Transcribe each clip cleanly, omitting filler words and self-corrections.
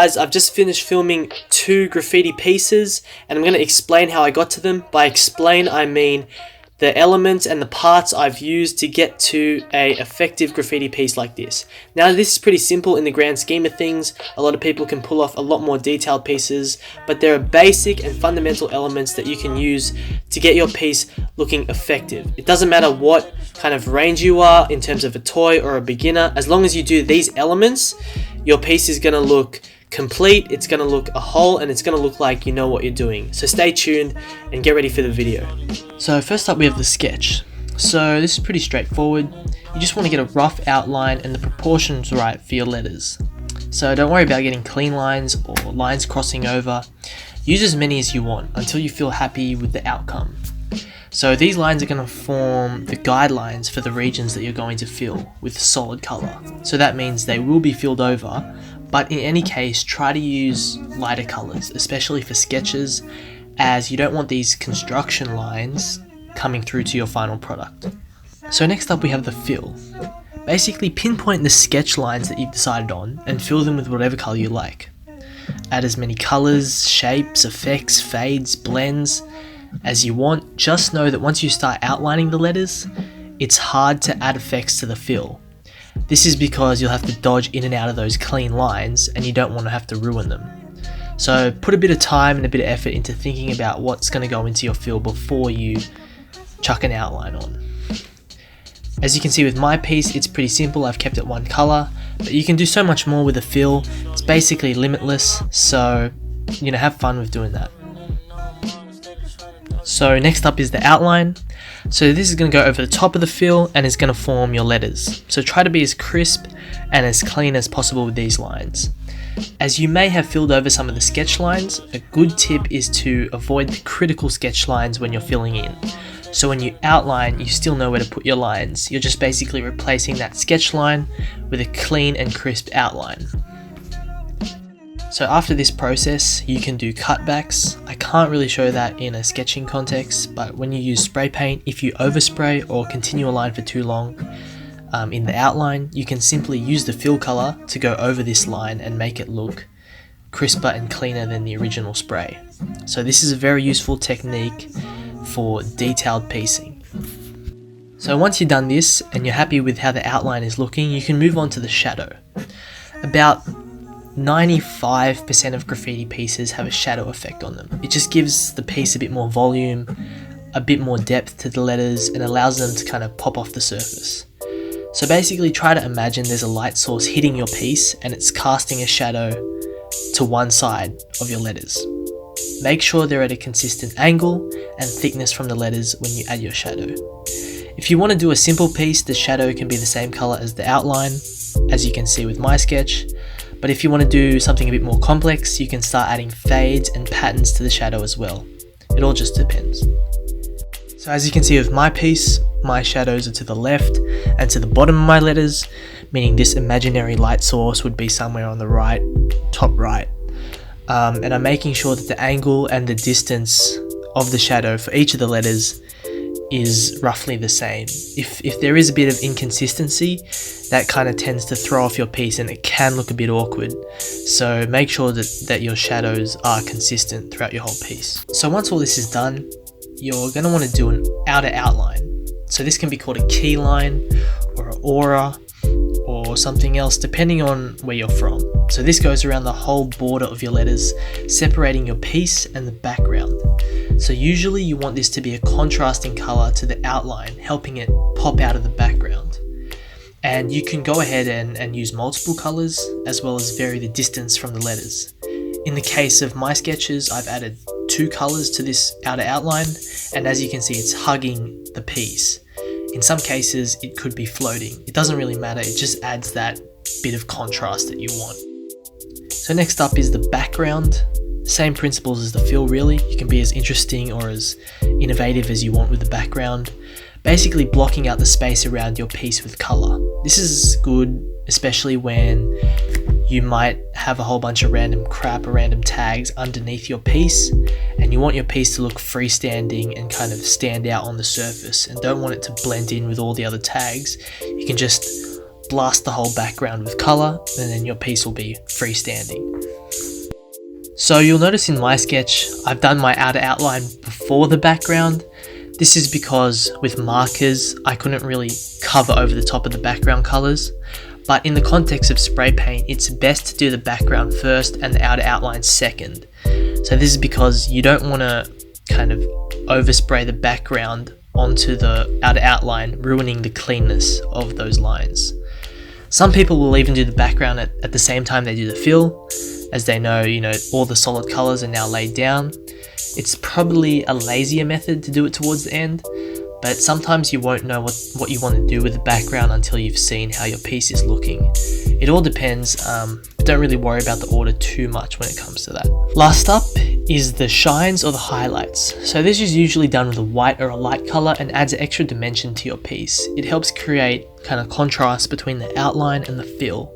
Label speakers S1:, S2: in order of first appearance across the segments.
S1: guys, I've just finished filming 2 graffiti pieces and I'm going to explain how I got to them. By explain, I mean the elements and the parts I've used to get to a effective graffiti piece like this. Now this is pretty simple in the grand scheme of things. A lot of people can pull off a lot more detailed pieces, but there are basic and fundamental elements that you can use to get your piece looking effective. It doesn't matter what kind of range you are in terms of a toy or a beginner, as long as you do these elements, your piece is going to look complete, it's going to look a whole, and it's going to look like you know what you're doing. So stay tuned and get ready for the video. So first up we have the sketch. So this is pretty straightforward. You just want to get a rough outline and the proportions right for your letters. So don't worry about getting clean lines or lines crossing over. Use as many as you want until you feel happy with the outcome. So these lines are going to form the guidelines for the regions that you're going to fill with solid colour. So that means they will be filled over, but in any case try to use lighter colours, especially for sketches, as you don't want these construction lines coming through to your final product. So next up we have the fill. Basically pinpoint the sketch lines that you've decided on and fill them with whatever colour you like. Add as many colours, shapes, effects, fades, blends as you want. Just know that once you start outlining the letters, it's hard to add effects to the fill. This is because you'll have to dodge in and out of those clean lines and you don't want to have to ruin them. So put a bit of time and a bit of effort into thinking about what's going to go into your fill before you chuck an outline on. As you can see with my piece, it's pretty simple. I've kept it one colour, but you can do so much more with a fill. It's basically limitless, so have fun with doing that. So next up is the outline. So this is going to go over the top of the fill and is going to form your letters. So try to be as crisp and as clean as possible with these lines. As you may have filled over some of the sketch lines, a good tip is to avoid the critical sketch lines when you're filling in. So when you outline, you still know where to put your lines. You're just basically replacing that sketch line with a clean and crisp outline. So after this process, you can do cutbacks. I can't really show that in a sketching context, but when you use spray paint, if you overspray or continue a line for too long in the outline, you can simply use the fill color to go over this line and make it look crisper and cleaner than the original spray. So this is a very useful technique for detailed piecing. So once you've done this and you're happy with how the outline is looking, you can move on to the shadow. About 95% of graffiti pieces have a shadow effect on them. It just gives the piece a bit more volume, a bit more depth to the letters, and allows them to kind of pop off the surface. So basically try to imagine there's a light source hitting your piece and it's casting a shadow to one side of your letters. Make sure they're at a consistent angle and thickness from the letters when you add your shadow. If you want to do a simple piece, the shadow can be the same color as the outline, as you can see with my sketch. But if you want to do something a bit more complex, you can start adding fades and patterns to the shadow as well. It all just depends. So as you can see with my piece, my shadows are to the left and to the bottom of my letters, meaning this imaginary light source would be somewhere on the right, top right. And I'm making sure that the angle and the distance of the shadow for each of the letters is roughly the same. If there is a bit of inconsistency, that kind of tends to throw off your piece and it can look a bit awkward. So make sure that your shadows are consistent throughout your whole piece. So once all this is done, you're going to want to do an outer outline. So this can be called a key line or an aura or something else depending on where you're from. So this goes around the whole border of your letters, separating your piece and the background. So usually you want this to be a contrasting color to the outline, helping it pop out of the background. And you can go ahead and use multiple colors as well as vary the distance from the letters. In the case of my sketches, I've added 2 colors to this outer outline, and as you can see, it's hugging the piece. In some cases, it could be floating. It doesn't really matter, it just adds that bit of contrast that you want. So next up is the background. Same principles as the fill really. You can be as interesting or as innovative as you want with the background. Basically blocking out the space around your piece with color. This is good, especially when you might have a whole bunch of random crap or random tags underneath your piece and you want your piece to look freestanding and kind of stand out on the surface and don't want it to blend in with all the other tags. You can just blast the whole background with color and then your piece will be freestanding. So you'll notice in my sketch, I've done my outer outline before the background. This is because with markers, I couldn't really cover over the top of the background colors. But in the context of spray paint, it's best to do the background first and the outer outline second. So this is because you don't want to kind of overspray the background onto the outer outline, ruining the cleanness of those lines. Some people will even do the background at the same time they do the fill, as they know, all the solid colors are now laid down. It's probably a lazier method to do it towards the end, but sometimes you won't know what you want to do with the background until you've seen how your piece is looking. It all depends, but don't really worry about the order too much when it comes to that. Last up is the shines or the highlights. So this is usually done with a white or a light color and adds an extra dimension to your piece. It helps create kind of contrast between the outline and the fill.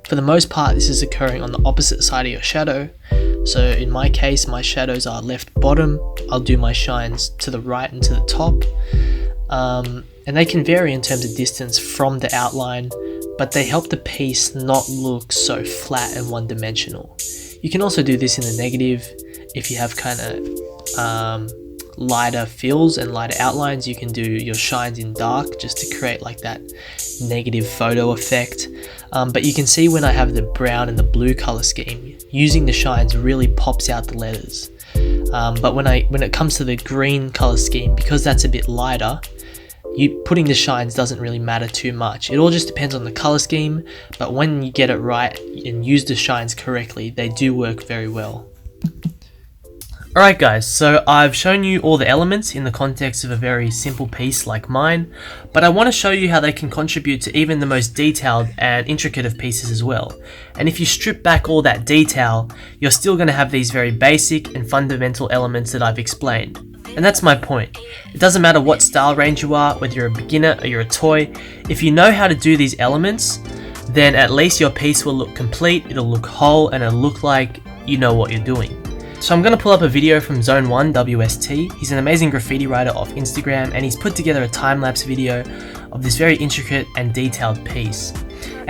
S1: For the most part, this is occurring on the opposite side of your shadow. So in my case, my shadows are left bottom. I'll do my shines to the right and to the top. And they can vary in terms of distance from the outline, but they help the piece not look so flat and one-dimensional. You can also do this in the negative. If you have kind of lighter fills and lighter outlines, you can do your shines in dark just to create like that negative photo effect. But you can see when I have the brown and the blue color scheme, using the shines really pops out the letters. But when it comes to the green color scheme, because that's a bit lighter, putting the shines doesn't really matter too much. It all just depends on the color scheme, but when you get it right and use the shines correctly, they do work very well. Alright guys, so I've shown you all the elements in the context of a very simple piece like mine, but I want to show you how they can contribute to even the most detailed and intricate of pieces as well. And if you strip back all that detail, you're still going to have these very basic and fundamental elements that I've explained. And that's my point. It doesn't matter what style range you are, whether you're a beginner or you're a toy, if you know how to do these elements, then at least your piece will look complete, it'll look whole, and it'll look like you know what you're doing. So I'm going to pull up a video from Zone 1 WST. He's an amazing graffiti writer off Instagram, and he's put together a time-lapse video of this very intricate and detailed piece.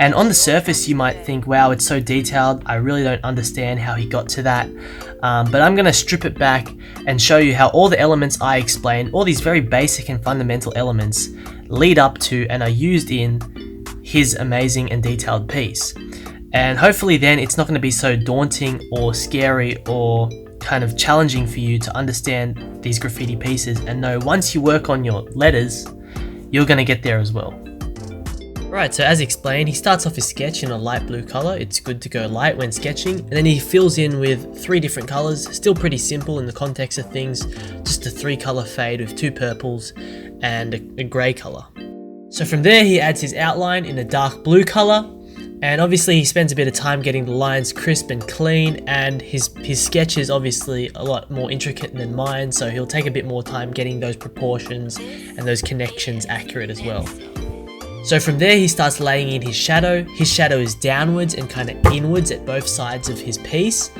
S1: And on the surface you might think, wow, it's so detailed, I really don't understand how he got to that. But I'm going to strip it back and show you how all the elements I explained, all these very basic and fundamental elements, lead up to and are used in his amazing and detailed piece. And hopefully then it's not going to be so daunting or scary or kind of challenging for you to understand these graffiti pieces, and know once you work on your letters, you're going to get there as well. Right, so as explained, he starts off his sketch in a light blue color. It's good to go light when sketching, and then he fills in with 3 different colors, still pretty simple in the context of things, just a 3-color fade with 2 purples and a gray color. So from there he adds his outline in a dark blue color. And obviously he spends a bit of time getting the lines crisp and clean, and his sketch is obviously a lot more intricate than mine, so he'll take a bit more time getting those proportions and those connections accurate as well. So from there he starts laying in his shadow. His shadow is downwards and kind of inwards at both sides of his piece,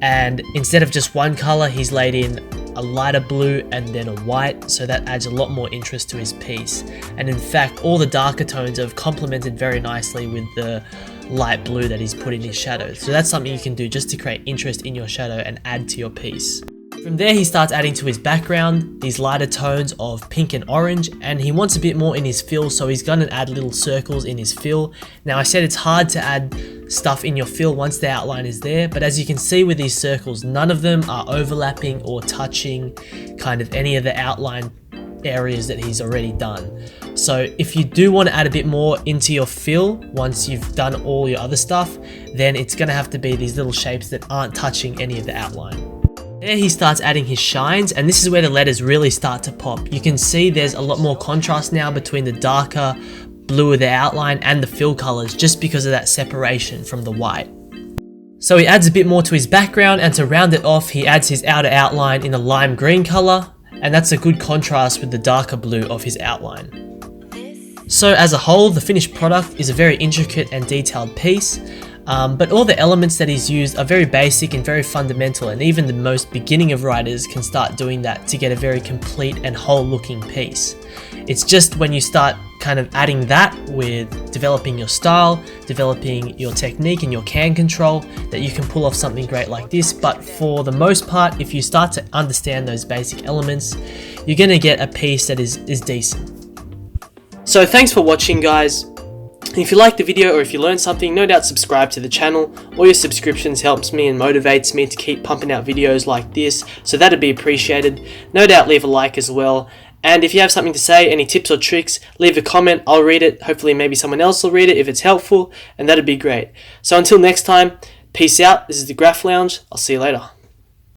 S1: and instead of just one color, he's laid in a lighter blue and then a white, so that adds a lot more interest to his piece. And in fact, all the darker tones have complemented very nicely with the light blue that he's put in his shadow. So that's something you can do just to create interest in your shadow and add to your piece. From there he starts adding to his background these lighter tones of pink and orange, and he wants a bit more in his fill, so he's going to add little circles in his fill. Now I said it's hard to add stuff in your fill once the outline is there, but as you can see with these circles, none of them are overlapping or touching kind of any of the outline areas that he's already done. So if you do want to add a bit more into your fill once you've done all your other stuff, then it's going to have to be these little shapes that aren't touching any of the outline. There he starts adding his shines, and this is where the letters really start to pop. You can see there's a lot more contrast now between the darker blue of the outline and the fill colors, just because of that separation from the white. So he adds a bit more to his background, and to round it off he adds his outer outline in a lime green color, and that's a good contrast with the darker blue of his outline. So as a whole, the finished product is a very intricate and detailed piece. But all the elements that he's used are very basic and very fundamental, and even the most beginning of writers can start doing that to get a very complete and whole looking piece. It's just when you start kind of adding that with developing your style, developing your technique and your can control, that you can pull off something great like this. But for the most part, if you start to understand those basic elements, you're going to get a piece that is decent. So thanks for watching, guys. If you liked the video or if you learned something, no doubt subscribe to the channel. All your subscriptions helps me and motivates me to keep pumping out videos like this, so that'd be appreciated. No doubt leave a like as well. And if you have something to say, any tips or tricks, leave a comment. I'll read it. Hopefully maybe someone else will read it if it's helpful, and that'd be great. So until next time, peace out. This is the Graph Lounge. I'll see you later.